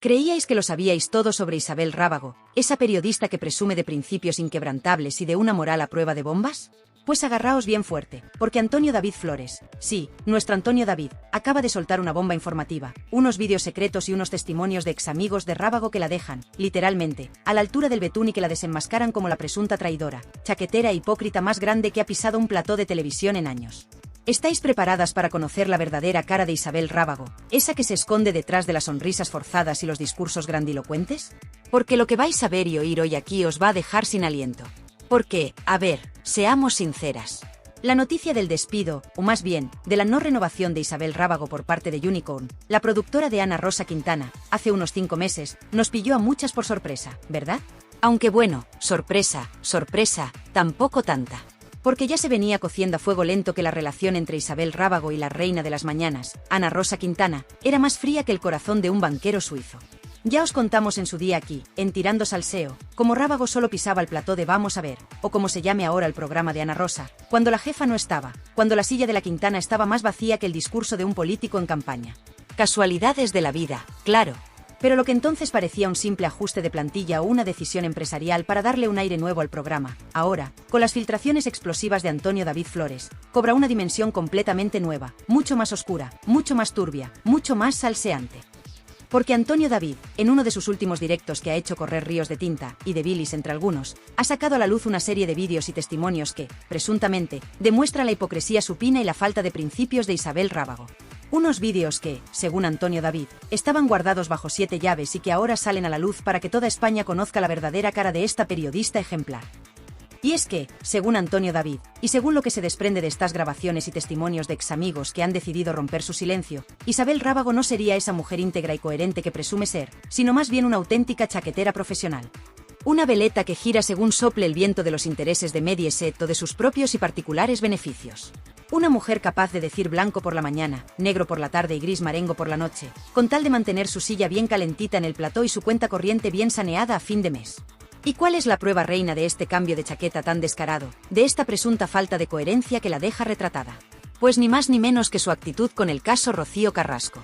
¿Creíais que lo sabíais todo sobre Isabel Rábago, esa periodista que presume de principios inquebrantables y de una moral a prueba de bombas? Pues agarraos bien fuerte, porque Antonio David Flores, sí, nuestro Antonio David, acaba de soltar una bomba informativa, unos vídeos secretos y unos testimonios de examigos de Rábago que la dejan, literalmente, a la altura del betún y que la desenmascaran como la presunta traidora, chaquetera e hipócrita más grande que ha pisado un plató de televisión en años. ¿Estáis preparadas para conocer la verdadera cara de Isabel Rábago, esa que se esconde detrás de las sonrisas forzadas y los discursos grandilocuentes? Porque lo que vais a ver y oír hoy aquí os va a dejar sin aliento. Porque, a ver, seamos sinceras. La noticia del despido, o más bien, de la no renovación de Isabel Rábago por parte de Unicorn, la productora de Ana Rosa Quintana, hace unos 5 meses, nos pilló a muchas por sorpresa, ¿verdad? Aunque bueno, sorpresa, tampoco tanta. Porque ya se venía cociendo a fuego lento que la relación entre Isabel Rábago y la reina de las mañanas, Ana Rosa Quintana, era más fría que el corazón de un banquero suizo. Ya os contamos en su día aquí, en Tirando Salseo, cómo Rábago solo pisaba el plató de Vamos a ver, o como se llame ahora el programa de Ana Rosa, cuando la jefa no estaba, cuando la silla de la Quintana estaba más vacía que el discurso de un político en campaña. Casualidades de la vida, claro. Pero lo que entonces parecía un simple ajuste de plantilla o una decisión empresarial para darle un aire nuevo al programa, ahora, con las filtraciones explosivas de Antonio David Flores, cobra una dimensión completamente nueva, mucho más oscura, mucho más turbia, mucho más salseante. Porque Antonio David, en uno de sus últimos directos que ha hecho correr ríos de tinta, y de bilis entre algunos, ha sacado a la luz una serie de vídeos y testimonios que, presuntamente, demuestra la hipocresía supina y la falta de principios de Isabel Rábago. Unos vídeos que, según Antonio David, estaban guardados bajo 7 llaves y que ahora salen a la luz para que toda España conozca la verdadera cara de esta periodista ejemplar. Y es que, según Antonio David, y según lo que se desprende de estas grabaciones y testimonios de examigos que han decidido romper su silencio, Isabel Rábago no sería esa mujer íntegra y coherente que presume ser, sino más bien una auténtica chaquetera profesional. Una veleta que gira según sople el viento de los intereses de Mediaset o de sus propios y particulares beneficios. Una mujer capaz de decir blanco por la mañana, negro por la tarde y gris marengo por la noche, con tal de mantener su silla bien calentita en el plató y su cuenta corriente bien saneada a fin de mes. ¿Y cuál es la prueba reina de este cambio de chaqueta tan descarado, de esta presunta falta de coherencia que la deja retratada? Pues ni más ni menos que su actitud con el caso Rocío Carrasco.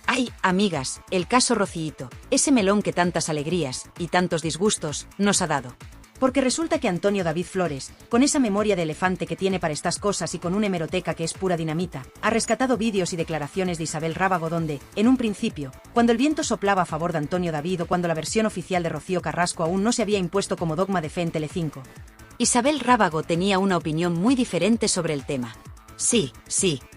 Ay, amigas, el caso Rocíito, ese melón que tantas alegrías y tantos disgustos nos ha dado. Porque resulta que Antonio David Flores, con esa memoria de elefante que tiene para estas cosas y con una hemeroteca que es pura dinamita, ha rescatado vídeos y declaraciones de Isabel Rábago donde, en un principio, cuando el viento soplaba a favor de Antonio David o cuando la versión oficial de Rocío Carrasco aún no se había impuesto como dogma de fe en Telecinco, Isabel Rábago tenía una opinión muy diferente sobre el tema. Sí,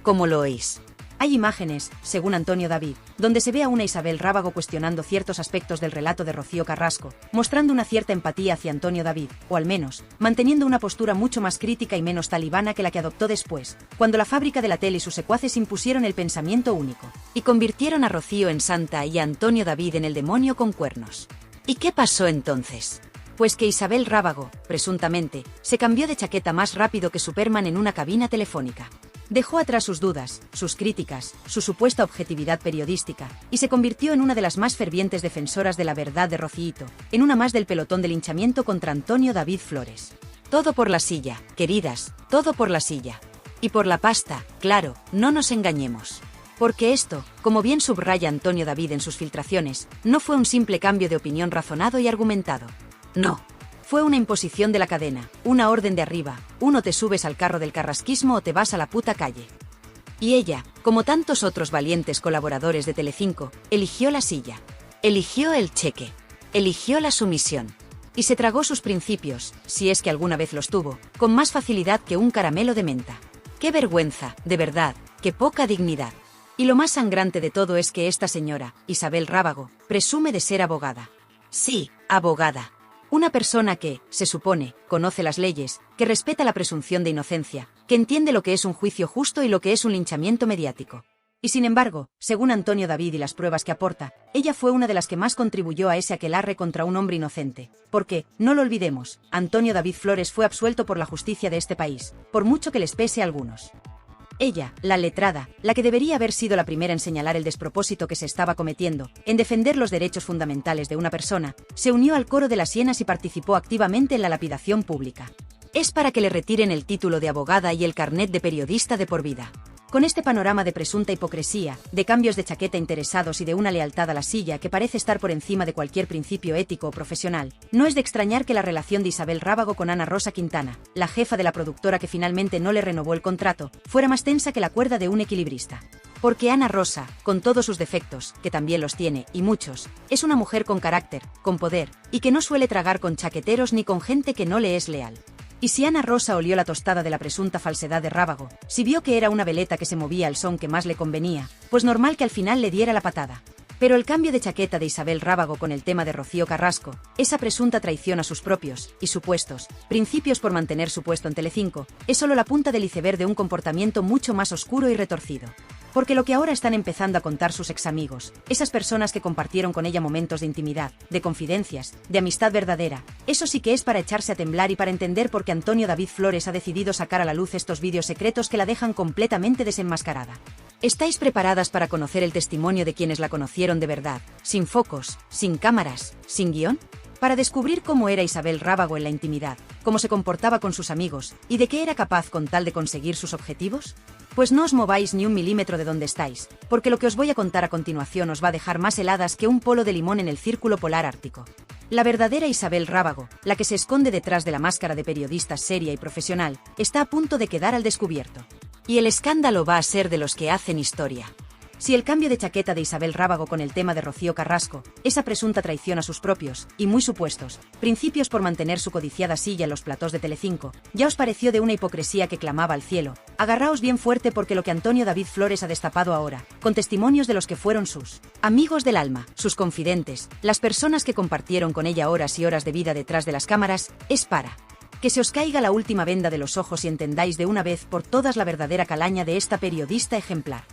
como lo oís. Hay imágenes, según Antonio David, donde se ve a una Isabel Rábago cuestionando ciertos aspectos del relato de Rocío Carrasco, mostrando una cierta empatía hacia Antonio David, o al menos, manteniendo una postura mucho más crítica y menos talibana que la que adoptó después, cuando la fábrica de la tele y sus secuaces impusieron el pensamiento único, y convirtieron a Rocío en santa y a Antonio David en el demonio con cuernos. ¿Y qué pasó entonces? Pues que Isabel Rábago, presuntamente, se cambió de chaqueta más rápido que Superman en una cabina telefónica. Dejó atrás sus dudas, sus críticas, su supuesta objetividad periodística, y se convirtió en una de las más fervientes defensoras de la verdad de Rocíito, en una más del pelotón de linchamiento contra Antonio David Flores. Todo por la silla, queridas, todo por la silla. Y por la pasta, claro, no nos engañemos. Porque esto, como bien subraya Antonio David en sus filtraciones, no fue un simple cambio de opinión razonado y argumentado. No. Fue una imposición de la cadena, una orden de arriba, uno te subes al carro del carrasquismo o te vas a la puta calle. Y ella, como tantos otros valientes colaboradores de Telecinco, eligió la silla, eligió el cheque, eligió la sumisión. Y se tragó sus principios, si es que alguna vez los tuvo, con más facilidad que un caramelo de menta. ¡Qué vergüenza, de verdad, qué poca dignidad! Y lo más sangrante de todo es que esta señora, Isabel Rábago, presume de ser abogada. Sí, abogada. Una persona que, se supone, conoce las leyes, que respeta la presunción de inocencia, que entiende lo que es un juicio justo y lo que es un linchamiento mediático. Y sin embargo, según Antonio David y las pruebas que aporta, ella fue una de las que más contribuyó a ese aquelarre contra un hombre inocente. Porque, no lo olvidemos, Antonio David Flores fue absuelto por la justicia de este país, por mucho que les pese a algunos. Ella, la letrada, la que debería haber sido la primera en señalar el despropósito que se estaba cometiendo, en defender los derechos fundamentales de una persona, se unió al coro de las hienas y participó activamente en la lapidación pública. Es para que le retiren el título de abogada y el carnet de periodista de por vida. Con este panorama de presunta hipocresía, de cambios de chaqueta interesados y de una lealtad a la silla que parece estar por encima de cualquier principio ético o profesional, no es de extrañar que la relación de Isabel Rábago con Ana Rosa Quintana, la jefa de la productora que finalmente no le renovó el contrato, fuera más tensa que la cuerda de un equilibrista. Porque Ana Rosa, con todos sus defectos, que también los tiene, y muchos, es una mujer con carácter, con poder, y que no suele tragar con chaqueteros ni con gente que no le es leal. Y si Ana Rosa olió la tostada de la presunta falsedad de Rábago, si vio que era una veleta que se movía al son que más le convenía, pues normal que al final le diera la patada. Pero el cambio de chaqueta de Isabel Rábago con el tema de Rocío Carrasco, esa presunta traición a sus propios, y supuestos, principios por mantener su puesto en Telecinco, es solo la punta del iceberg de un comportamiento mucho más oscuro y retorcido. Porque lo que ahora están empezando a contar sus examigos, esas personas que compartieron con ella momentos de intimidad, de confidencias, de amistad verdadera, eso sí que es para echarse a temblar y para entender por qué Antonio David Flores ha decidido sacar a la luz estos vídeos secretos que la dejan completamente desenmascarada. ¿Estáis preparadas para conocer el testimonio de quienes la conocieron de verdad, sin focos, sin cámaras, sin guión? Para descubrir cómo era Isabel Rábago en la intimidad, cómo se comportaba con sus amigos, y de qué era capaz con tal de conseguir sus objetivos. Pues no os mováis ni un milímetro de donde estáis, porque lo que os voy a contar a continuación os va a dejar más heladas que un polo de limón en el círculo polar ártico. La verdadera Isabel Rábago, la que se esconde detrás de la máscara de periodista seria y profesional, está a punto de quedar al descubierto. Y el escándalo va a ser de los que hacen historia. Si el cambio de chaqueta de Isabel Rábago con el tema de Rocío Carrasco, esa presunta traición a sus propios, y muy supuestos, principios por mantener su codiciada silla en los platós de Telecinco, ya os pareció de una hipocresía que clamaba al cielo, agarraos bien fuerte porque lo que Antonio David Flores ha destapado ahora, con testimonios de los que fueron sus amigos del alma, sus confidentes, las personas que compartieron con ella horas y horas de vida detrás de las cámaras, es para que se os caiga la última venda de los ojos y entendáis de una vez por todas la verdadera calaña de esta periodista ejemplar.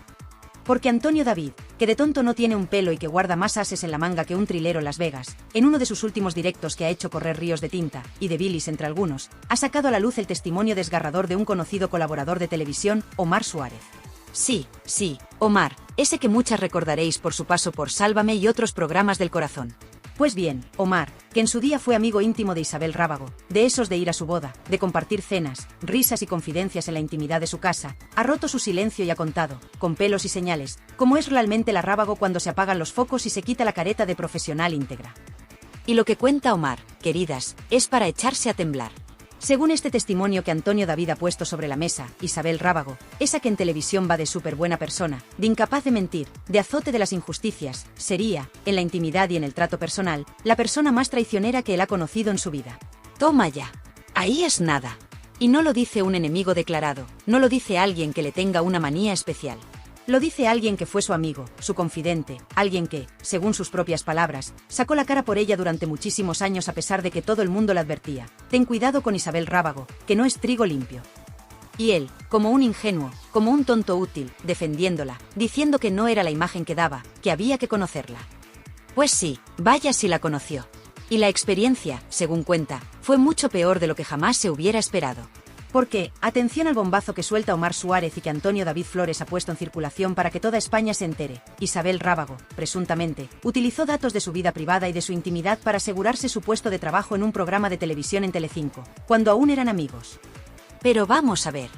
Porque Antonio David, que de tonto no tiene un pelo y que guarda más ases en la manga que un trilero en Las Vegas, en uno de sus últimos directos que ha hecho correr ríos de tinta, y de bilis entre algunos, ha sacado a la luz el testimonio desgarrador de un conocido colaborador de televisión, Omar Suárez. Sí, Omar, ese que muchas recordaréis por su paso por Sálvame y otros programas del corazón. Pues bien, Omar, que en su día fue amigo íntimo de Isabel Rábago, de esos de ir a su boda, de compartir cenas, risas y confidencias en la intimidad de su casa, ha roto su silencio y ha contado, con pelos y señales, cómo es realmente la Rábago cuando se apagan los focos y se quita la careta de profesional íntegra. Y lo que cuenta Omar, queridas, es para echarse a temblar. Según este testimonio que Antonio David ha puesto sobre la mesa, Isabel Rábago, esa que en televisión va de súper buena persona, de incapaz de mentir, de azote de las injusticias, sería, en la intimidad y en el trato personal, la persona más traicionera que él ha conocido en su vida. Toma ya. Ahí es nada. Y no lo dice un enemigo declarado, no lo dice alguien que le tenga una manía especial. Lo dice alguien que fue su amigo, su confidente, alguien que, según sus propias palabras, sacó la cara por ella durante muchísimos años a pesar de que todo el mundo le advertía: ten cuidado con Isabel Rábago, que no es trigo limpio. Y él, como un ingenuo, como un tonto útil, defendiéndola, diciendo que no era la imagen que daba, que había que conocerla. Pues sí, vaya si la conoció. Y la experiencia, según cuenta, fue mucho peor de lo que jamás se hubiera esperado. Porque, atención al bombazo que suelta Omar Suárez y que Antonio David Flores ha puesto en circulación para que toda España se entere, Isabel Rábago, presuntamente, utilizó datos de su vida privada y de su intimidad para asegurarse su puesto de trabajo en un programa de televisión en Telecinco, cuando aún eran amigos. Pero vamos a ver,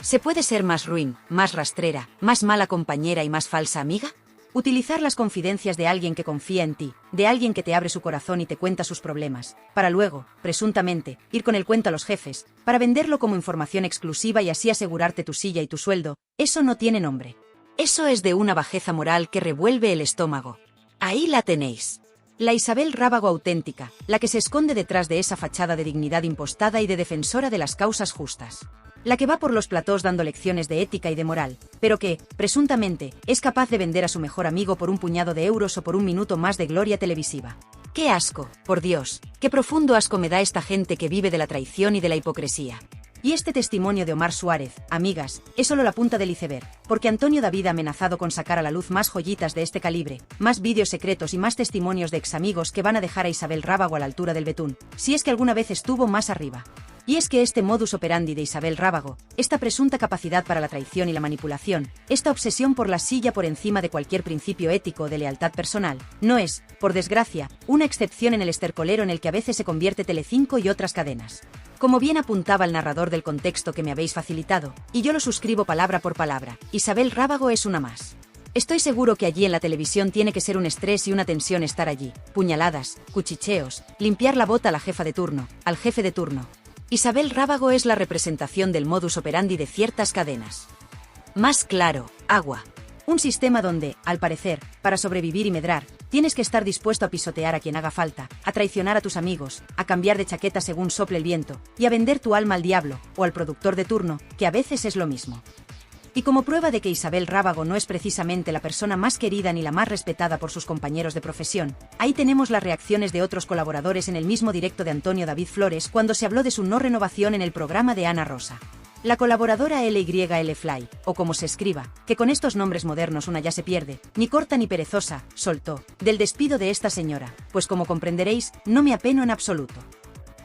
¿se puede ser más ruin, más rastrera, más mala compañera y más falsa amiga? Utilizar las confidencias de alguien que confía en ti, de alguien que te abre su corazón y te cuenta sus problemas, para luego, presuntamente, ir con el cuento a los jefes, para venderlo como información exclusiva y así asegurarte tu silla y tu sueldo, eso no tiene nombre. Eso es de una bajeza moral que revuelve el estómago. Ahí la tenéis. La Isabel Rábago auténtica, la que se esconde detrás de esa fachada de dignidad impostada y de defensora de las causas justas. La que va por los platós dando lecciones de ética y de moral, pero que, presuntamente, es capaz de vender a su mejor amigo por un puñado de euros o por un minuto más de gloria televisiva. ¡Qué asco, por Dios! ¡Qué profundo asco me da esta gente que vive de la traición y de la hipocresía! Y este testimonio de Omar Suárez, amigas, es solo la punta del iceberg, porque Antonio David ha amenazado con sacar a la luz más joyitas de este calibre, más vídeos secretos y más testimonios de examigos que van a dejar a Isabel Rábago a la altura del betún, si es que alguna vez estuvo más arriba. Y es que este modus operandi de Isabel Rábago, esta presunta capacidad para la traición y la manipulación, esta obsesión por la silla por encima de cualquier principio ético o de lealtad personal, no es, por desgracia, una excepción en el estercolero en el que a veces se convierte Telecinco y otras cadenas. Como bien apuntaba el narrador del contexto que me habéis facilitado, y yo lo suscribo palabra por palabra, Isabel Rábago es una más. Estoy seguro que allí en la televisión tiene que ser un estrés y una tensión estar allí, puñaladas, cuchicheos, limpiar la bota a la jefa de turno, al jefe de turno. Isabel Rábago es la representación del modus operandi de ciertas cadenas. Más claro, agua. Un sistema donde, al parecer, para sobrevivir y medrar, tienes que estar dispuesto a pisotear a quien haga falta, a traicionar a tus amigos, a cambiar de chaqueta según sople el viento, y a vender tu alma al diablo, o al productor de turno, que a veces es lo mismo. Y como prueba de que Isabel Rábago no es precisamente la persona más querida ni la más respetada por sus compañeros de profesión, ahí tenemos las reacciones de otros colaboradores en el mismo directo de Antonio David Flores cuando se habló de su no renovación en el programa de Ana Rosa. La colaboradora LYL Fly, o como se escriba, que con estos nombres modernos una ya se pierde, ni corta ni perezosa, soltó, del despido de esta señora, pues como comprenderéis, no me apeno en absoluto.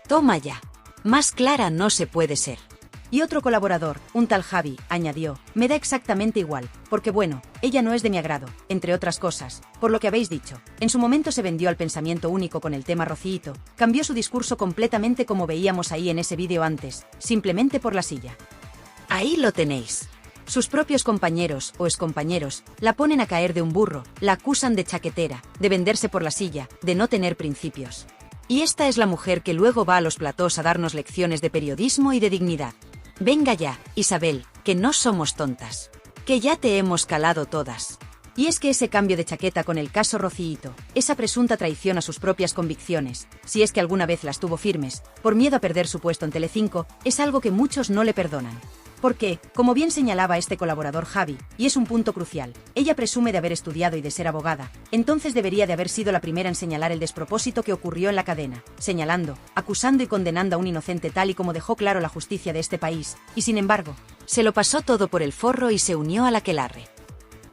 Toma ya. Más clara no se puede ser. Y otro colaborador, un tal Javi, añadió, me da exactamente igual, porque bueno, ella no es de mi agrado, entre otras cosas, por lo que habéis dicho. En su momento se vendió al pensamiento único con el tema Rocíito, cambió su discurso completamente como veíamos ahí en ese vídeo antes, simplemente por la silla. Ahí lo tenéis. Sus propios compañeros o excompañeros la ponen a caer de un burro, la acusan de chaquetera, de venderse por la silla, de no tener principios. Y esta es la mujer que luego va a los platós a darnos lecciones de periodismo y de dignidad. Venga ya, Isabel, que no somos tontas. Que ya te hemos calado todas. Y es que ese cambio de chaqueta con el caso Rocíito, esa presunta traición a sus propias convicciones, si es que alguna vez las tuvo firmes, por miedo a perder su puesto en Telecinco, es algo que muchos no le perdonan. Porque, como bien señalaba este colaborador Javi, y es un punto crucial, ella presume de haber estudiado y de ser abogada, entonces debería de haber sido la primera en señalar el despropósito que ocurrió en la cadena, señalando, acusando y condenando a un inocente tal y como dejó claro la justicia de este país, y sin embargo, se lo pasó todo por el forro y se unió al aquelarre.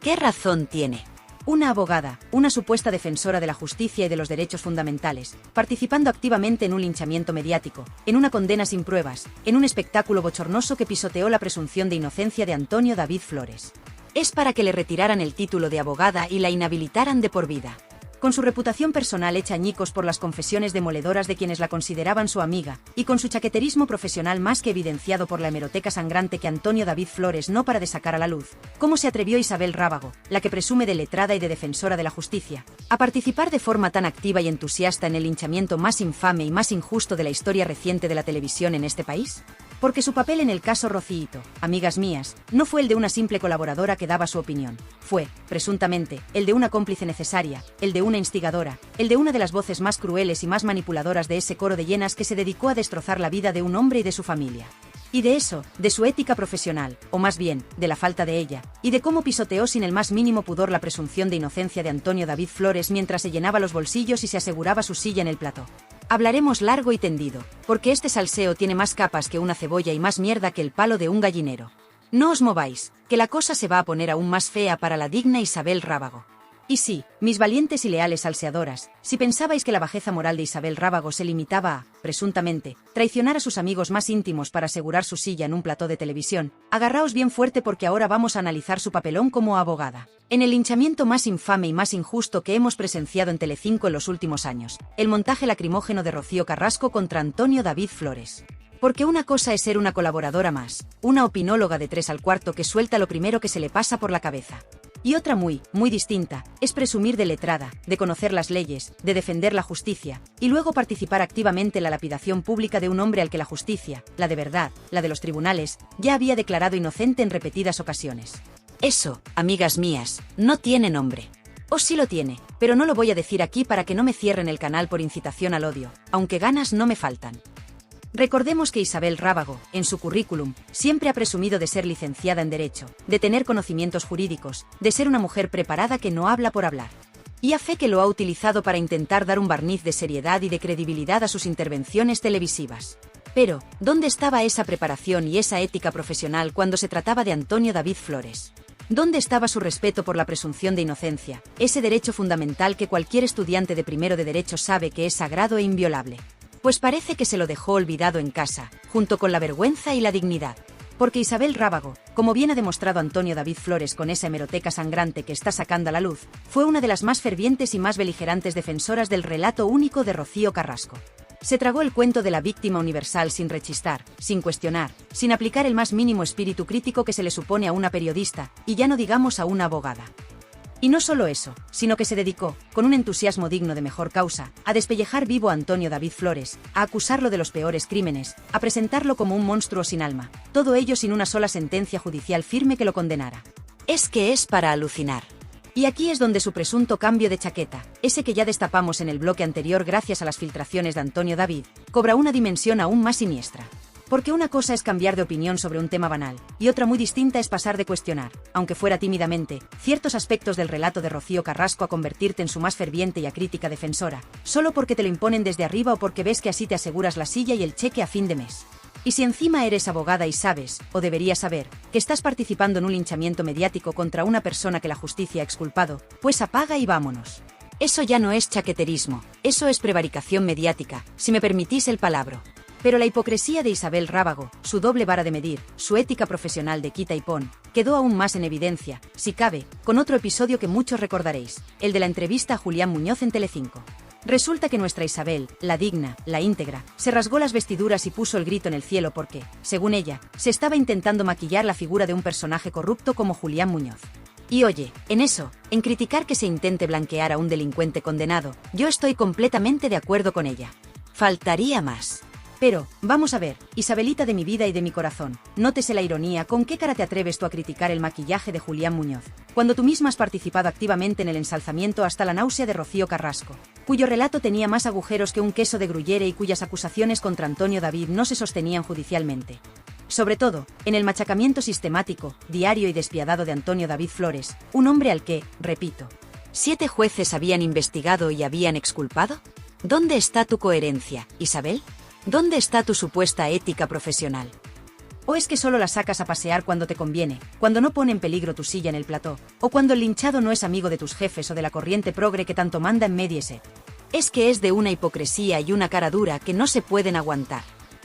¿Qué razón tiene? Una abogada, una supuesta defensora de la justicia y de los derechos fundamentales, participando activamente en un linchamiento mediático, en una condena sin pruebas, en un espectáculo bochornoso que pisoteó la presunción de inocencia de Antonio David Flores. Es para que le retiraran el título de abogada y la inhabilitaran de por vida. Con su reputación personal hecha añicos por las confesiones demoledoras de quienes la consideraban su amiga, y con su chaqueterismo profesional más que evidenciado por la hemeroteca sangrante que Antonio David Flores no para de sacar a la luz, ¿cómo se atrevió Isabel Rábago, la que presume de letrada y de defensora de la justicia, a participar de forma tan activa y entusiasta en el linchamiento más infame y más injusto de la historia reciente de la televisión en este país? Porque su papel en el caso Rocíito, amigas mías, no fue el de una simple colaboradora que daba su opinión. Fue, presuntamente, el de una cómplice necesaria, el de una instigadora, el de una de las voces más crueles y más manipuladoras de ese coro de hienas que se dedicó a destrozar la vida de un hombre y de su familia. Y de eso, de su ética profesional, o más bien, de la falta de ella, y de cómo pisoteó sin el más mínimo pudor la presunción de inocencia de Antonio David Flores mientras se llenaba los bolsillos y se aseguraba su silla en el plató. Hablaremos largo y tendido, porque este salseo tiene más capas que una cebolla y más mierda que el palo de un gallinero. No os mováis, que la cosa se va a poner aún más fea para la digna Isabel Rábago. Y sí, mis valientes y leales salseadoras, si pensabais que la bajeza moral de Isabel Rábago se limitaba a, presuntamente, traicionar a sus amigos más íntimos para asegurar su silla en un plató de televisión, agarraos bien fuerte porque ahora vamos a analizar su papelón como abogada. En el linchamiento más infame y más injusto que hemos presenciado en Telecinco en los últimos años, el montaje lacrimógeno de Rocío Carrasco contra Antonio David Flores. Porque una cosa es ser una colaboradora más, una opinóloga de 3 al cuarto que suelta lo primero que se le pasa por la cabeza. Y otra muy distinta, es presumir de letrada, de conocer las leyes, de defender la justicia, y luego participar activamente en la lapidación pública de un hombre al que la justicia, la de verdad, la de los tribunales, ya había declarado inocente en repetidas ocasiones. Eso, amigas mías, no tiene nombre. O sí lo tiene, pero no lo voy a decir aquí para que no me cierren el canal por incitación al odio, aunque ganas no me faltan. Recordemos que Isabel Rábago, en su currículum, siempre ha presumido de ser licenciada en Derecho, de tener conocimientos jurídicos, de ser una mujer preparada que no habla por hablar. Y a fe que lo ha utilizado para intentar dar un barniz de seriedad y de credibilidad a sus intervenciones televisivas. Pero, ¿dónde estaba esa preparación y esa ética profesional cuando se trataba de Antonio David Flores? ¿Dónde estaba su respeto por la presunción de inocencia, ese derecho fundamental que cualquier estudiante de primero de Derecho sabe que es sagrado e inviolable? Pues parece que se lo dejó olvidado en casa, junto con la vergüenza y la dignidad. Porque Isabel Rábago, como bien ha demostrado Antonio David Flores con esa hemeroteca sangrante que está sacando a la luz, fue una de las más fervientes y más beligerantes defensoras del relato único de Rocío Carrasco. Se tragó el cuento de la víctima universal sin rechistar, sin cuestionar, sin aplicar el más mínimo espíritu crítico que se le supone a una periodista, y ya no digamos a una abogada. Y no solo eso, sino que se dedicó, con un entusiasmo digno de mejor causa, a despellejar vivo a Antonio David Flores, a acusarlo de los peores crímenes, a presentarlo como un monstruo sin alma, todo ello sin una sola sentencia judicial firme que lo condenara. Es que es para alucinar. Y aquí es donde su presunto cambio de chaqueta, ese que ya destapamos en el bloque anterior gracias a las filtraciones de Antonio David, cobra una dimensión aún más siniestra. Porque una cosa es cambiar de opinión sobre un tema banal, y otra muy distinta es pasar de cuestionar, aunque fuera tímidamente, ciertos aspectos del relato de Rocío Carrasco a convertirte en su más ferviente y acrítica defensora, solo porque te lo imponen desde arriba o porque ves que así te aseguras la silla y el cheque a fin de mes. Y si encima eres abogada y sabes, o deberías saber, que estás participando en un linchamiento mediático contra una persona que la justicia ha exculpado, pues apaga y vámonos. Eso ya no es chaqueterismo, eso es prevaricación mediática, si me permitís el palabro. Pero la hipocresía de Isabel Rábago, su doble vara de medir, su ética profesional de quita y pon, quedó aún más en evidencia, si cabe, con otro episodio que muchos recordaréis, el de la entrevista a Julián Muñoz en Telecinco. Resulta que nuestra Isabel, la digna, la íntegra, se rasgó las vestiduras y puso el grito en el cielo porque, según ella, se estaba intentando maquillar la figura de un personaje corrupto como Julián Muñoz. Y oye, en eso, en criticar que se intente blanquear a un delincuente condenado, yo estoy completamente de acuerdo con ella. Faltaría más. Pero, vamos a ver, Isabelita de mi vida y de mi corazón, nótese la ironía, ¿con qué cara te atreves tú a criticar el maquillaje de Julián Muñoz, cuando tú misma has participado activamente en el ensalzamiento hasta la náusea de Rocío Carrasco, cuyo relato tenía más agujeros que un queso de gruyere y cuyas acusaciones contra Antonio David no se sostenían judicialmente? Sobre todo, en el machacamiento sistemático, diario y despiadado de Antonio David Flores, un hombre al que, repito, 7 jueces habían investigado y habían exculpado. ¿Dónde está tu coherencia, Isabel? ¿Dónde está tu supuesta ética profesional? ¿O es que solo la sacas a pasear cuando te conviene, cuando no pone en peligro tu silla en el plató, o cuando el linchado no es amigo de tus jefes o de la corriente progre que tanto manda en Mediaset? Es que es de una hipocresía y una cara dura que no se pueden aguantar.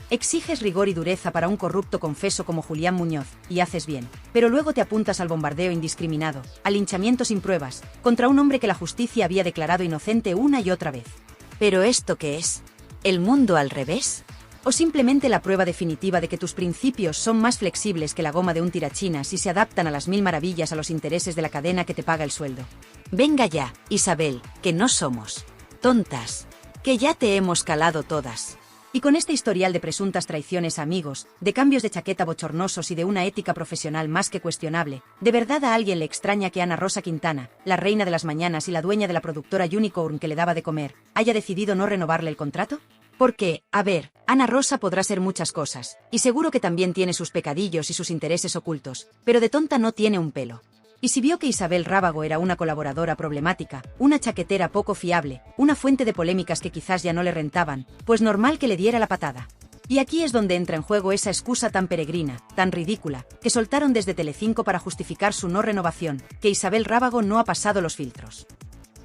Exiges rigor y dureza para un corrupto confeso como Julián Muñoz, y haces bien, pero luego te apuntas al bombardeo indiscriminado, al linchamiento sin pruebas, contra un hombre que la justicia había declarado inocente una y otra vez. ¿Pero esto qué es? ¿El mundo al revés? ¿O simplemente la prueba definitiva de que tus principios son más flexibles que la goma de un tirachinas y se adaptan a las 1000 maravillas a los intereses de la cadena que te paga el sueldo? Venga ya, Isabel, que no somos tontas, que ya te hemos calado todas. Y con este historial de presuntas traiciones a amigos, de cambios de chaqueta bochornosos y de una ética profesional más que cuestionable, ¿de verdad a alguien le extraña que Ana Rosa Quintana, la reina de las mañanas y la dueña de la productora Unicorn que le daba de comer, haya decidido no renovarle el contrato? Porque, a ver, Ana Rosa podrá ser muchas cosas, y seguro que también tiene sus pecadillos y sus intereses ocultos, pero de tonta no tiene un pelo. Y si vio que Isabel Rábago era una colaboradora problemática, una chaquetera poco fiable, una fuente de polémicas que quizás ya no le rentaban, pues normal que le diera la patada. Y aquí es donde entra en juego esa excusa tan peregrina, tan ridícula, que soltaron desde Telecinco para justificar su no renovación, que Isabel Rábago no ha pasado los filtros.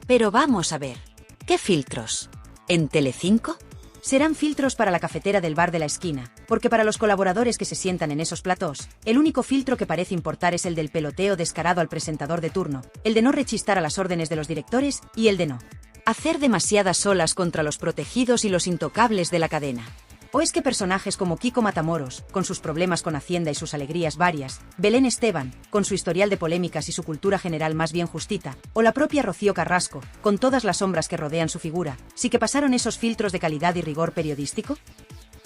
Pero vamos a ver, ¿qué filtros? ¿En Telecinco? Serán filtros para la cafetera del bar de la esquina, porque para los colaboradores que se sientan en esos platós, el único filtro que parece importar es el del peloteo descarado al presentador de turno, el de no rechistar a las órdenes de los directores y el de no hacer demasiadas olas contra los protegidos y los intocables de la cadena. ¿O es que personajes como Kiko Matamoros, con sus problemas con Hacienda y sus alegrías varias, Belén Esteban, con su historial de polémicas y su cultura general más bien justita, o la propia Rocío Carrasco, con todas las sombras que rodean su figura, sí que pasaron esos filtros de calidad y rigor periodístico?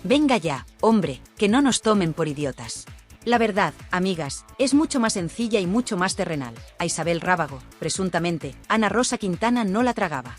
Venga ya, hombre, que no nos tomen por idiotas. La verdad, amigas, es mucho más sencilla y mucho más terrenal. A Isabel Rábago, presuntamente, Ana Rosa Quintana no la tragaba.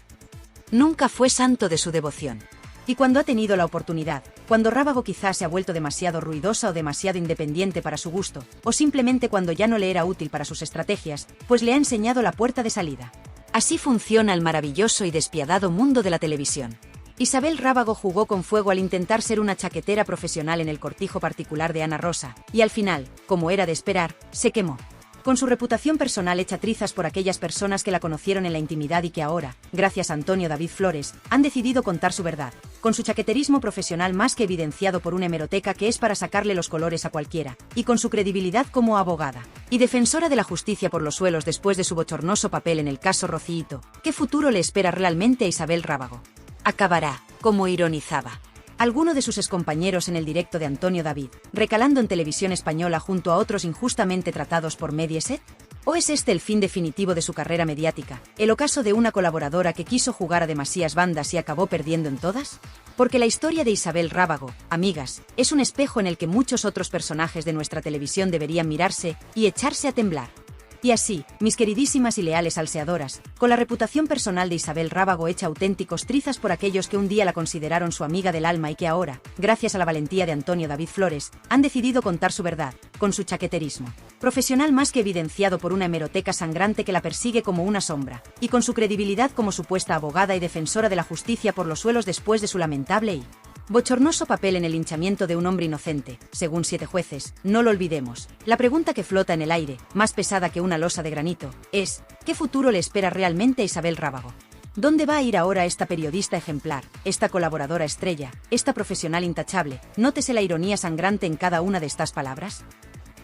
Nunca fue santo de su devoción. Y cuando ha tenido la oportunidad, cuando Rábago quizás se ha vuelto demasiado ruidosa o demasiado independiente para su gusto, o simplemente cuando ya no le era útil para sus estrategias, pues le ha enseñado la puerta de salida. Así funciona el maravilloso y despiadado mundo de la televisión. Isabel Rábago jugó con fuego al intentar ser una chaquetera profesional en el cortijo particular de Ana Rosa, y al final, como era de esperar, se quemó. Con su reputación personal hecha trizas por aquellas personas que la conocieron en la intimidad y que ahora, gracias a Antonio David Flores, han decidido contar su verdad, con su chaqueterismo profesional más que evidenciado por una hemeroteca que es para sacarle los colores a cualquiera, y con su credibilidad como abogada y defensora de la justicia por los suelos después de su bochornoso papel en el caso Rociito, ¿qué futuro le espera realmente a Isabel Rábago? Acabará, como ironizaba alguno de sus excompañeros en el directo de Antonio David, recalando en televisión española junto a otros injustamente tratados por Mediaset? ¿O es este el fin definitivo de su carrera mediática, el ocaso de una colaboradora que quiso jugar a demasiadas bandas y acabó perdiendo en todas? Porque la historia de Isabel Rábago, amigas, es un espejo en el que muchos otros personajes de nuestra televisión deberían mirarse y echarse a temblar. Y así, mis queridísimas y leales salseadoras, con la reputación personal de Isabel Rábago hecha auténticos trizas por aquellos que un día la consideraron su amiga del alma y que ahora, gracias a la valentía de Antonio David Flores, han decidido contar su verdad, con su chaqueterismo profesional más que evidenciado por una hemeroteca sangrante que la persigue como una sombra, y con su credibilidad como supuesta abogada y defensora de la justicia por los suelos después de su lamentable y bochornoso papel en el linchamiento de un hombre inocente, según 7 jueces, no lo olvidemos. La pregunta que flota en el aire, más pesada que una losa de granito, es: ¿qué futuro le espera realmente a Isabel Rábago? ¿Dónde va a ir ahora esta periodista ejemplar, esta colaboradora estrella, esta profesional intachable? Nótese la ironía sangrante en cada una de estas palabras.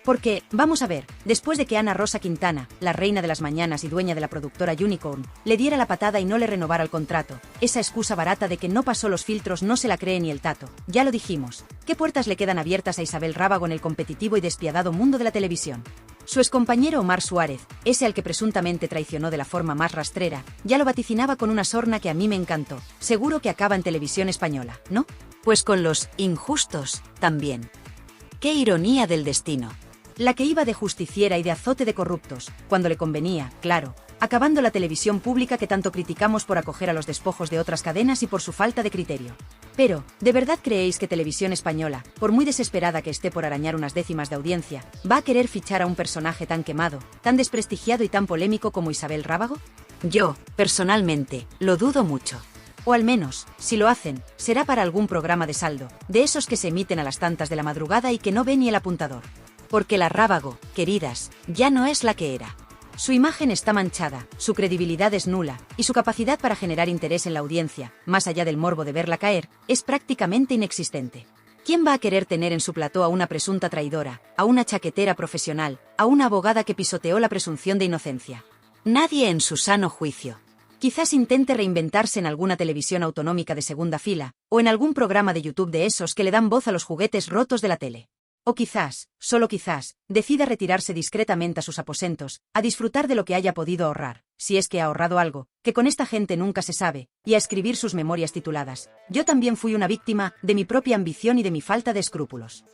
Porque, vamos a ver, después de que Ana Rosa Quintana, la reina de las mañanas y dueña de la productora Unicorn, le diera la patada y no le renovara el contrato, esa excusa barata de que no pasó los filtros no se la cree ni el tato. Ya lo dijimos, ¿qué puertas le quedan abiertas a Isabel Rábago en el competitivo y despiadado mundo de la televisión? Su excompañero Omar Suárez, ese al que presuntamente traicionó de la forma más rastrera, ya lo vaticinaba con una sorna que a mí me encantó. Seguro que acaba en televisión española, ¿no? Pues con los injustos, también. ¡Qué ironía del destino! La que iba de justiciera y de azote de corruptos, cuando le convenía, claro, acabando la televisión pública que tanto criticamos por acoger a los despojos de otras cadenas y por su falta de criterio. Pero, ¿de verdad creéis que Televisión Española, por muy desesperada que esté por arañar unas décimas de audiencia, va a querer fichar a un personaje tan quemado, tan desprestigiado y tan polémico como Isabel Rábago? Yo, personalmente, lo dudo mucho. O al menos, si lo hacen, será para algún programa de saldo, de esos que se emiten a las tantas de la madrugada y que no ve ni el apuntador. Porque la Rábago, queridas, ya no es la que era. Su imagen está manchada, su credibilidad es nula, y su capacidad para generar interés en la audiencia, más allá del morbo de verla caer, es prácticamente inexistente. ¿Quién va a querer tener en su plató a una presunta traidora, a una chaquetera profesional, a una abogada que pisoteó la presunción de inocencia? Nadie en su sano juicio. Quizás intente reinventarse en alguna televisión autonómica de segunda fila, o en algún programa de YouTube de esos que le dan voz a los juguetes rotos de la tele. O quizás, solo quizás, decida retirarse discretamente a sus aposentos, a disfrutar de lo que haya podido ahorrar, si es que ha ahorrado algo, que con esta gente nunca se sabe, y a escribir sus memorias tituladas: «Yo también fui una víctima de mi propia ambición y de mi falta de escrúpulos».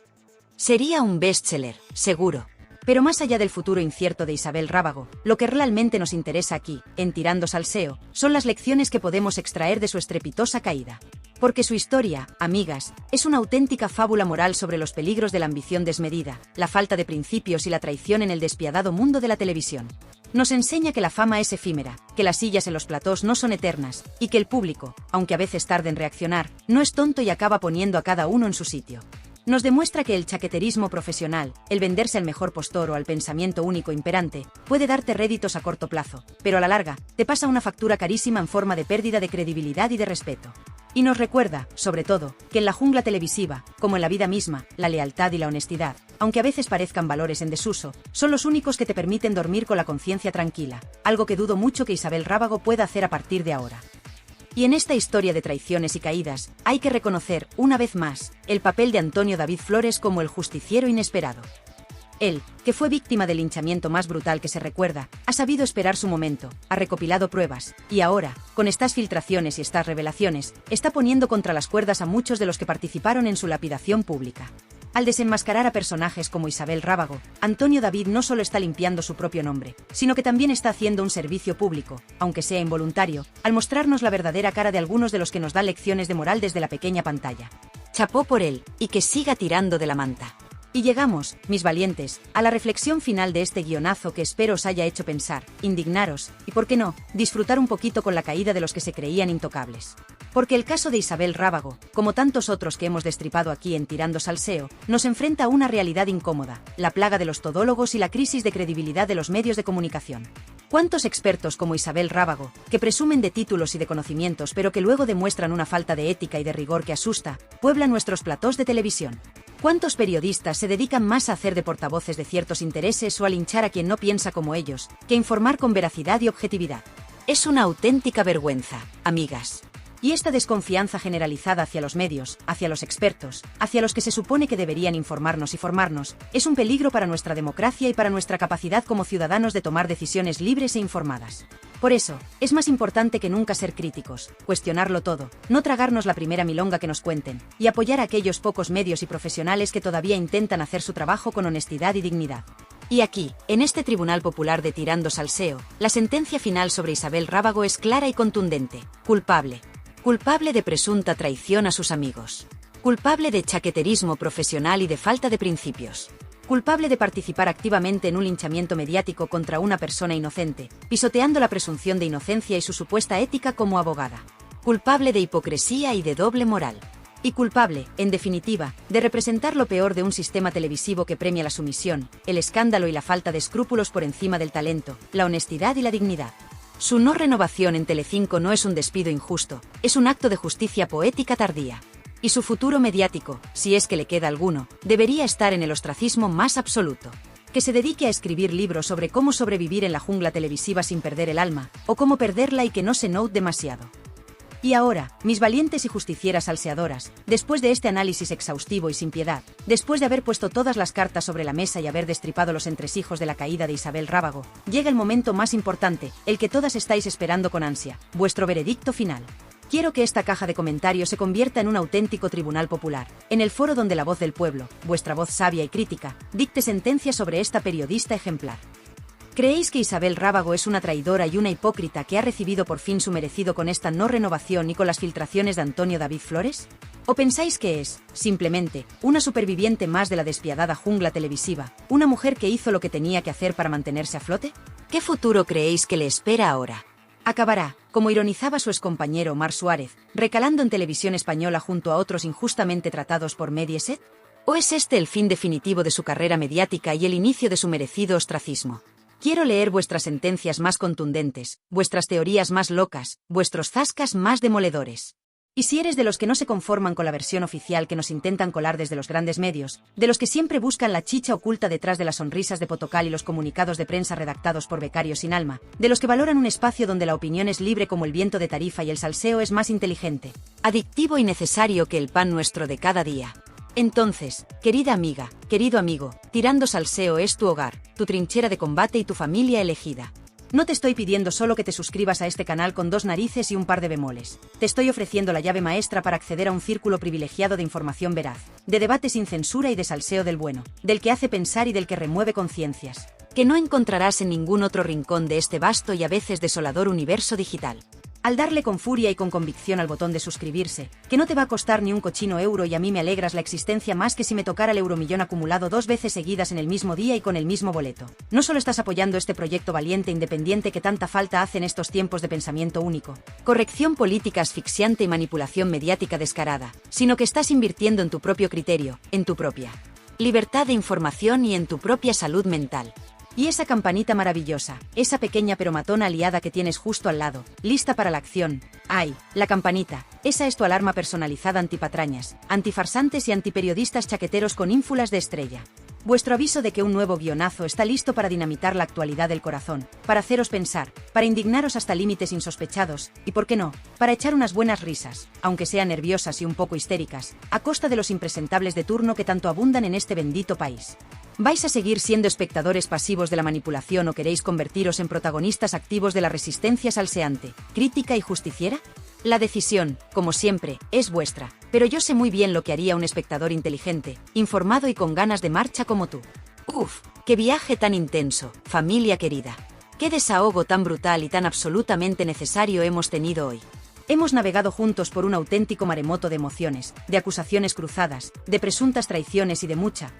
Sería un bestseller, seguro. Pero más allá del futuro incierto de Isabel Rábago, lo que realmente nos interesa aquí, en Tirando Salseo, son las lecciones que podemos extraer de su estrepitosa caída. Porque su historia, amigas, es una auténtica fábula moral sobre los peligros de la ambición desmedida, la falta de principios y la traición en el despiadado mundo de la televisión. Nos enseña que la fama es efímera, que las sillas en los platós no son eternas, y que el público, aunque a veces tarde en reaccionar, no es tonto y acaba poniendo a cada uno en su sitio. Nos demuestra que el chaqueterismo profesional, el venderse al mejor postor o al pensamiento único imperante, puede darte réditos a corto plazo, pero a la larga, te pasa una factura carísima en forma de pérdida de credibilidad y de respeto. Y nos recuerda, sobre todo, que en la jungla televisiva, como en la vida misma, la lealtad y la honestidad, aunque a veces parezcan valores en desuso, son los únicos que te permiten dormir con la conciencia tranquila, algo que dudo mucho que Isabel Rábago pueda hacer a partir de ahora. Y en esta historia de traiciones y caídas, hay que reconocer, una vez más, el papel de Antonio David Flores como el justiciero inesperado. Él, que fue víctima del linchamiento más brutal que se recuerda, ha sabido esperar su momento, ha recopilado pruebas, y ahora, con estas filtraciones y estas revelaciones, está poniendo contra las cuerdas a muchos de los que participaron en su lapidación pública. Al desenmascarar a personajes como Isabel Rábago, Antonio David no solo está limpiando su propio nombre, sino que también está haciendo un servicio público, aunque sea involuntario, al mostrarnos la verdadera cara de algunos de los que nos dan lecciones de moral desde la pequeña pantalla. Chapó por él, y que siga tirando de la manta. Y llegamos, mis valientes, a la reflexión final de este guionazo que espero os haya hecho pensar, indignaros, y por qué no, disfrutar un poquito con la caída de los que se creían intocables. Porque el caso de Isabel Rábago, como tantos otros que hemos destripado aquí en Tirando Salseo, nos enfrenta a una realidad incómoda, la plaga de los todólogos y la crisis de credibilidad de los medios de comunicación. ¿Cuántos expertos como Isabel Rábago, que presumen de títulos y de conocimientos pero que luego demuestran una falta de ética y de rigor que asusta, pueblan nuestros platós de televisión? ¿Cuántos periodistas se dedican más a hacer de portavoces de ciertos intereses o a linchar a quien no piensa como ellos, que informar con veracidad y objetividad? Es una auténtica vergüenza, amigas. Y esta desconfianza generalizada hacia los medios, hacia los expertos, hacia los que se supone que deberían informarnos y formarnos, es un peligro para nuestra democracia y para nuestra capacidad como ciudadanos de tomar decisiones libres e informadas. Por eso, es más importante que nunca ser críticos, cuestionarlo todo, no tragarnos la primera milonga que nos cuenten, y apoyar a aquellos pocos medios y profesionales que todavía intentan hacer su trabajo con honestidad y dignidad. Y aquí, en este Tribunal Popular de Tirando Salseo, la sentencia final sobre Isabel Rábago es clara y contundente: culpable. Culpable de presunta traición a sus amigos. Culpable de chaqueterismo profesional y de falta de principios. Culpable de participar activamente en un linchamiento mediático contra una persona inocente, pisoteando la presunción de inocencia y su supuesta ética como abogada. Culpable de hipocresía y de doble moral. Y culpable, en definitiva, de representar lo peor de un sistema televisivo que premia la sumisión, el escándalo y la falta de escrúpulos por encima del talento, la honestidad y la dignidad. Su no renovación en Telecinco no es un despido injusto, es un acto de justicia poética tardía. Y su futuro mediático, si es que le queda alguno, debería estar en el ostracismo más absoluto. Que se dedique a escribir libros sobre cómo sobrevivir en la jungla televisiva sin perder el alma, o cómo perderla y que no se note demasiado. Y ahora, mis valientes y justicieras salseadoras, después de este análisis exhaustivo y sin piedad, después de haber puesto todas las cartas sobre la mesa y haber destripado los entresijos de la caída de Isabel Rábago, llega el momento más importante, el que todas estáis esperando con ansia, vuestro veredicto final. Quiero que esta caja de comentarios se convierta en un auténtico tribunal popular, en el foro donde la voz del pueblo, vuestra voz sabia y crítica, dicte sentencia sobre esta periodista ejemplar. ¿Creéis que Isabel Rábago es una traidora y una hipócrita que ha recibido por fin su merecido con esta no renovación y con las filtraciones de Antonio David Flores? ¿O pensáis que es, simplemente, una superviviente más de la despiadada jungla televisiva, una mujer que hizo lo que tenía que hacer para mantenerse a flote? ¿Qué futuro creéis que le espera ahora? ¿Acabará, como ironizaba su excompañero Omar Suárez, recalando en Televisión Española junto a otros injustamente tratados por Mediaset? ¿O es este el fin definitivo de su carrera mediática y el inicio de su merecido ostracismo? Quiero leer vuestras sentencias más contundentes, vuestras teorías más locas, vuestros zascas más demoledores. Y si eres de los que no se conforman con la versión oficial que nos intentan colar desde los grandes medios, de los que siempre buscan la chicha oculta detrás de las sonrisas de Potocal y los comunicados de prensa redactados por becarios sin alma, de los que valoran un espacio donde la opinión es libre como el viento de Tarifa y el salseo es más inteligente, adictivo y necesario que el pan nuestro de cada día. Entonces, querida amiga, querido amigo, Tirando Salseo es tu hogar, tu trinchera de combate y tu familia elegida. No te estoy pidiendo solo que te suscribas a este canal con 2 narices y un par de bemoles. Te estoy ofreciendo la llave maestra para acceder a un círculo privilegiado de información veraz, de debate sin censura y de salseo del bueno, del que hace pensar y del que remueve conciencias, que no encontrarás en ningún otro rincón de este vasto y a veces desolador universo digital. Al darle con furia y con convicción al botón de suscribirse, que no te va a costar ni un cochino euro y a mí me alegras la existencia más que si me tocara el euromillón acumulado 2 veces seguidas en el mismo día y con el mismo boleto. No solo estás apoyando este proyecto valiente e independiente que tanta falta hace en estos tiempos de pensamiento único, corrección política asfixiante y manipulación mediática descarada, sino que estás invirtiendo en tu propio criterio, en tu propia libertad de información y en tu propia salud mental. Y esa campanita maravillosa, esa pequeña pero matona aliada que tienes justo al lado, lista para la acción. ¡Ay! La campanita, esa es tu alarma personalizada antipatrañas, antifarsantes y antiperiodistas chaqueteros con ínfulas de estrella. Vuestro aviso de que un nuevo guionazo está listo para dinamitar la actualidad del corazón, para haceros pensar, para indignaros hasta límites insospechados, y por qué no, para echar unas buenas risas, aunque sean nerviosas y un poco histéricas, a costa de los impresentables de turno que tanto abundan en este bendito país. ¿Vais a seguir siendo espectadores pasivos de la manipulación o queréis convertiros en protagonistas activos de la resistencia salseante, crítica y justiciera? La decisión, como siempre, es vuestra, pero yo sé muy bien lo que haría un espectador inteligente, informado y con ganas de marcha como tú. ¡Uf! ¡Qué viaje tan intenso, familia querida! ¡Qué desahogo tan brutal y tan absolutamente necesario hemos tenido hoy! Hemos navegado juntos por un auténtico maremoto de emociones, de acusaciones cruzadas, de presuntas traiciones y de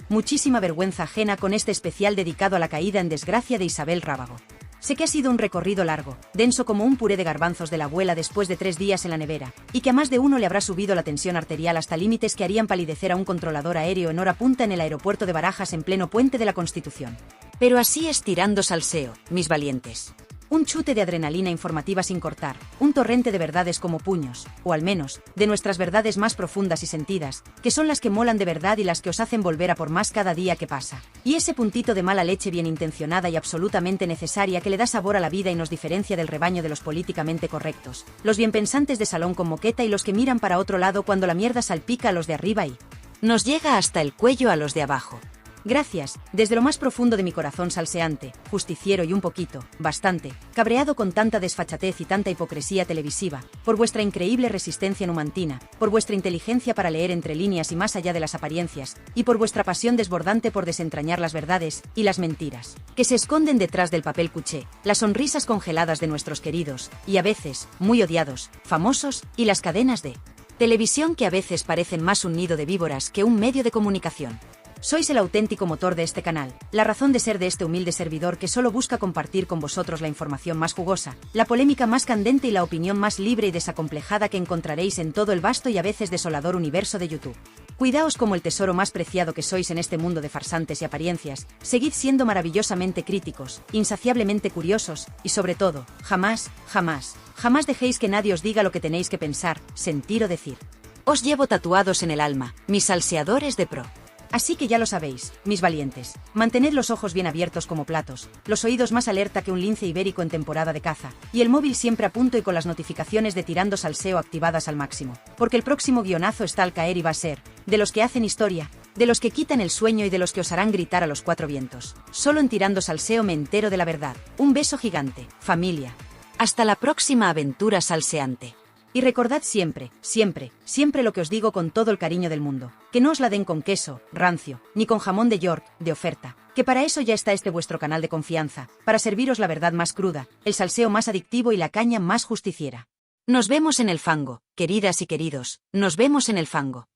muchísima vergüenza ajena con este especial dedicado a la caída en desgracia de Isabel Rábago. Sé que ha sido un recorrido largo, denso como un puré de garbanzos de la abuela después de 3 días en la nevera, y que a más de uno le habrá subido la tensión arterial hasta límites que harían palidecer a un controlador aéreo en hora punta en el aeropuerto de Barajas en pleno puente de la Constitución. Pero así es Tirando Salseo, mis valientes. Un chute de adrenalina informativa sin cortar, un torrente de verdades como puños, o al menos, de nuestras verdades más profundas y sentidas, que son las que molan de verdad y las que os hacen volver a por más cada día que pasa. Y ese puntito de mala leche bien intencionada y absolutamente necesaria que le da sabor a la vida y nos diferencia del rebaño de los políticamente correctos, los bienpensantes de salón con moqueta y los que miran para otro lado cuando la mierda salpica a los de arriba y nos llega hasta el cuello a los de abajo. Gracias, desde lo más profundo de mi corazón salseante, justiciero y un poquito, bastante, cabreado con tanta desfachatez y tanta hipocresía televisiva, por vuestra increíble resistencia numantina, por vuestra inteligencia para leer entre líneas y más allá de las apariencias, y por vuestra pasión desbordante por desentrañar las verdades y las mentiras, que se esconden detrás del papel cuché, las sonrisas congeladas de nuestros queridos, y a veces, muy odiados, famosos, y las cadenas de televisión que a veces parecen más un nido de víboras que un medio de comunicación. Sois el auténtico motor de este canal, la razón de ser de este humilde servidor que solo busca compartir con vosotros la información más jugosa, la polémica más candente y la opinión más libre y desacomplejada que encontraréis en todo el vasto y a veces desolador universo de YouTube. Cuidaos como el tesoro más preciado que sois en este mundo de farsantes y apariencias, seguid siendo maravillosamente críticos, insaciablemente curiosos, y sobre todo, jamás, jamás, jamás dejéis que nadie os diga lo que tenéis que pensar, sentir o decir. Os llevo tatuados en el alma, mis salseadores de pro. Así que ya lo sabéis, mis valientes, mantened los ojos bien abiertos como platos, los oídos más alerta que un lince ibérico en temporada de caza, y el móvil siempre a punto y con las notificaciones de Tirando Salseo activadas al máximo, porque el próximo guionazo está al caer y va a ser, de los que hacen historia, de los que quitan el sueño y de los que os harán gritar a los cuatro vientos. Solo en Tirando Salseo me entero de la verdad. Un beso gigante, familia. Hasta la próxima aventura salseante. Y recordad siempre, siempre, siempre lo que os digo con todo el cariño del mundo, que no os la den con queso, rancio, ni con jamón de York, de oferta, que para eso ya está este vuestro canal de confianza, para serviros la verdad más cruda, el salseo más adictivo y la caña más justiciera. Nos vemos en el fango, queridas y queridos, nos vemos en el fango.